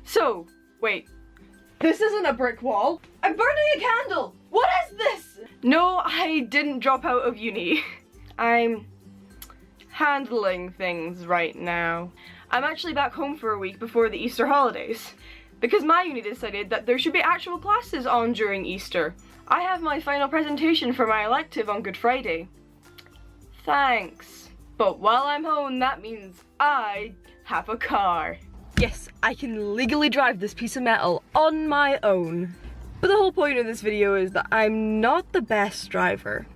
So, wait. This isn't a brick wall. I'm burning a candle. What is this? No, I didn't drop out of uni. I'm handling things right now. I'm actually back home for a week before the Easter holidays because my uni decided that there should be actual classes on during Easter. I have my final presentation for my elective on Good Friday. Thanks. But while I'm home, that means I have a car. Yes, I can legally drive this piece of metal on my own. But the whole point of this video is that I'm not the best driver.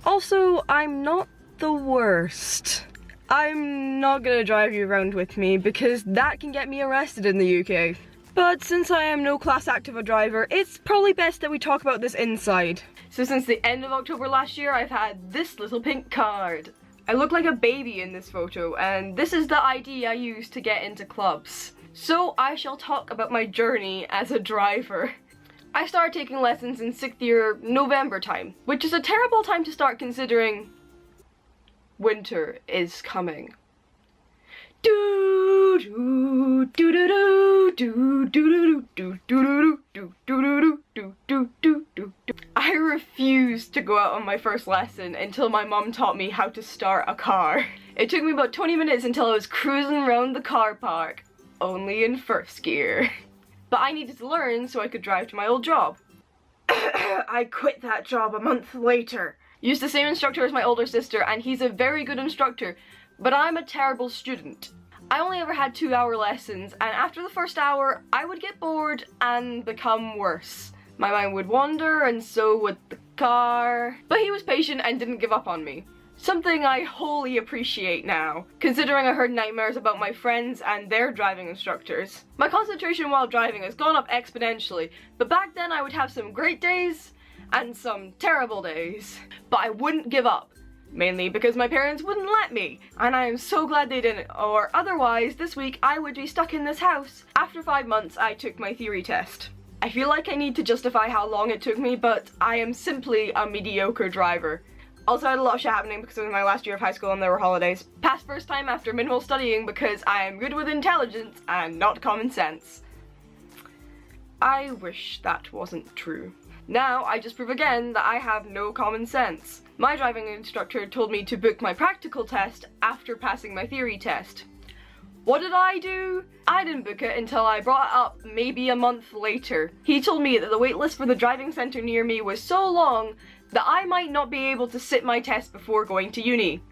Also, I'm not the worst. I'm not gonna drive you around with me because that can get me arrested in the UK. But since I am no class act of a driver, it's probably best that we talk about this inside. So since the end of October last year, I've had this little pink card. I look like a baby in this photo, and this is the ID I use to get into clubs. So I shall talk about my journey as a driver. I started taking lessons in 6th year November time, which is a terrible time to start considering winter is coming. I refused to go out on my first lesson until my mom taught me how to start a car. It took me about 20 minutes until I was cruising around the car park, only in 1st gear. But I needed to learn so I could drive to my old job. I quit that job a month later. Used the same instructor as my older sister, and he's a very good instructor, but I'm a terrible student. I only ever had 2-hour lessons, and after the first hour, I would get bored and become worse. My mind would wander, and so would the car. But he was patient and didn't give up on me. Something I wholly appreciate now, considering I heard nightmares about my friends and their driving instructors. My concentration while driving has gone up exponentially, but back then I would have some great days and some terrible days. But I wouldn't give up. Mainly because my parents wouldn't let me, and I am so glad they didn't, or otherwise this week I would be stuck in this house. After 5 months I took my theory test. I feel like I need to justify how long it took me, but I am simply a mediocre driver. Also had a lot of shit happening because it was my last year of high school and there were holidays. Passed first time after minimal studying because I am good with intelligence and not common sense. I wish that wasn't true. Now I just prove again that I have no common sense. My driving instructor told me to book my practical test after passing my theory test. What did I do? I didn't book it until I brought it up maybe a month later. He told me that the wait list for the driving centre near me was so long that I might not be able to sit my test before going to uni.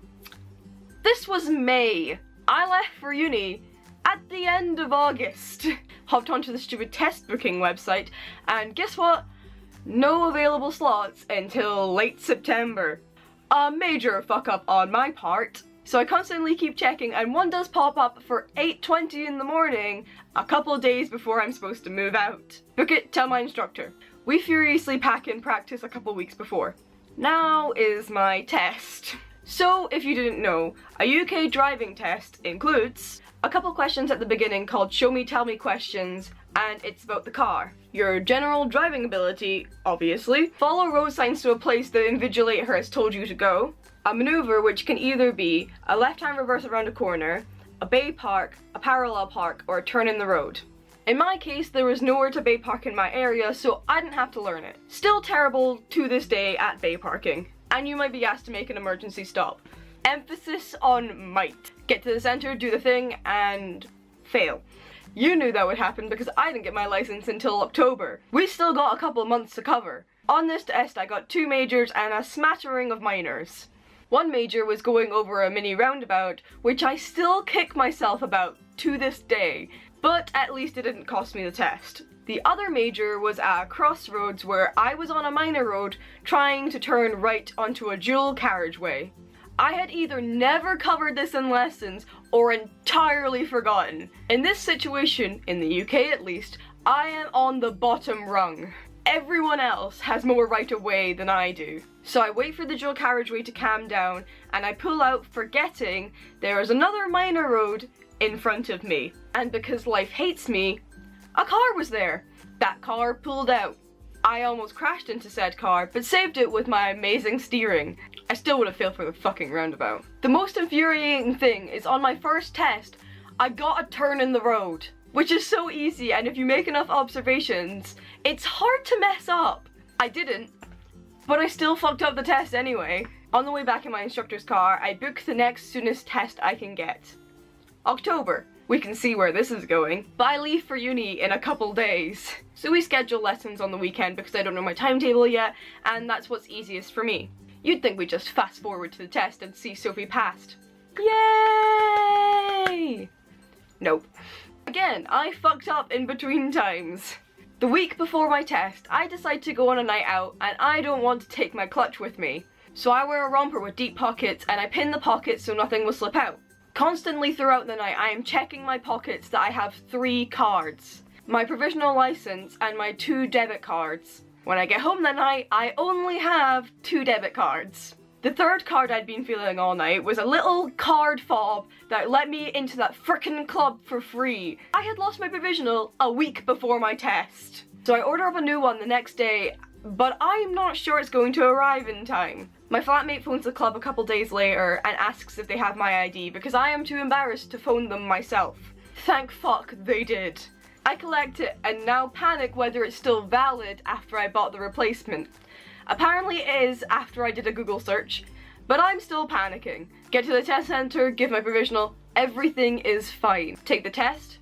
This was May. I left for uni at the end of August. Hopped onto the stupid test booking website, and guess what? No available slots until late September. A major fuck up on my part. So I constantly keep checking, and one does pop up for 8:20 in the morning, a couple days before I'm supposed to move out. Book it, tell my instructor. We furiously pack in practice a couple weeks before. Now is my test. So if you didn't know, a UK driving test includes a couple questions at the beginning called show me tell me questions, and it's about the car. Your general driving ability, obviously. Follow road signs to a place the invigilator has told you to go. A maneuver, which can either be a left-hand reverse around a corner, a bay park, a parallel park, or a turn in the road. In my case, there was nowhere to bay park in my area, so I didn't have to learn it. Still terrible to this day at bay parking. And you might be asked to make an emergency stop. Emphasis on might. Get to the center, do the thing, and fail. You knew that would happen because I didn't get my license until October. We still got a couple months to cover. On this test, I got 2 majors and a smattering of minors. One major was going over a mini roundabout, which I still kick myself about to this day, but at least it didn't cost me the test. The other major was at a crossroads where I was on a minor road trying to turn right onto a dual carriageway. I had either never covered this in lessons or entirely forgotten. In this situation, in the UK at least, I am on the bottom rung. Everyone else has more right of way than I do. So I wait for the dual carriageway to calm down and I pull out forgetting there is another minor road in front of me. And because life hates me, a car was there. That car pulled out. I almost crashed into said car, but saved it with my amazing steering. I still would have failed for the fucking roundabout. The most infuriating thing is on my first test, I got a turn in the road. which is so easy, and if you make enough observations, it's hard to mess up. I didn't, but I still fucked up the test anyway. On the way back in my instructor's car, I booked the next soonest test I can get. October. We can see where this is going. But I leave for uni in a couple days. So we schedule lessons on the weekend because I don't know my timetable yet, and that's what's easiest for me. You'd think we'd just fast forward to the test and see Sophie passed. Yay! Nope. Again, I fucked up in between times. The week before my test, I decide to go on a night out and I don't want to take my clutch with me. So I wear a romper with deep pockets and I pin the pockets so nothing will slip out. Constantly throughout the night, I am checking my pockets that I have 3 cards. My provisional license and my 2 debit cards. When I get home that night, I only have 2 debit cards. The 3rd card I'd been feeling all night was a little card fob that let me into that frickin' club for free. I had lost my provisional a week before my test. So I order up a new one the next day, but I'm not sure it's going to arrive in time. My flatmate phones the club a couple days later and asks if they have my ID because I am too embarrassed to phone them myself. Thank fuck they did. I collect it and now panic whether it's still valid after I bought the replacement. Apparently it is after I did a Google search, but I'm still panicking. Get to the test centre, give my provisional, everything is fine. Take the test,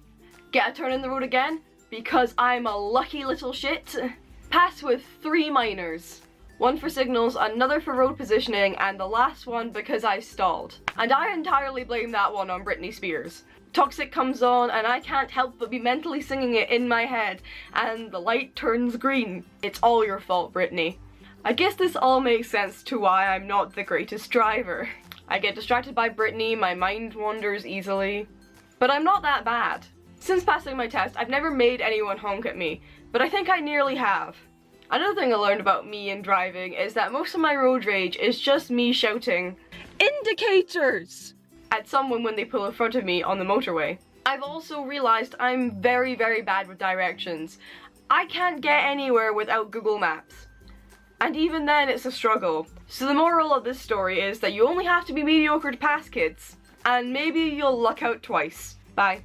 get a turn in the road again, because I'm a lucky little shit. Pass with 3 minors. 1 for signals, another for road positioning, and the last one because I stalled. And I entirely blame that one on Britney Spears. Toxic comes on and I can't help but be mentally singing it in my head, and the light turns green. It's all your fault, Britney. I guess this all makes sense to why I'm not the greatest driver. I get distracted by Britney, my mind wanders easily. But I'm not that bad. Since passing my test, I've never made anyone honk at me, but I think I nearly have. Another thing I learned about me and driving is that most of my road rage is just me shouting, "Indicators!" at someone when they pull in front of me on the motorway. I've also realized I'm very, very bad with directions. I can't get anywhere without Google Maps. And even then it's a struggle. So the moral of this story is that you only have to be mediocre to pass, kids. And maybe you'll luck out twice. Bye.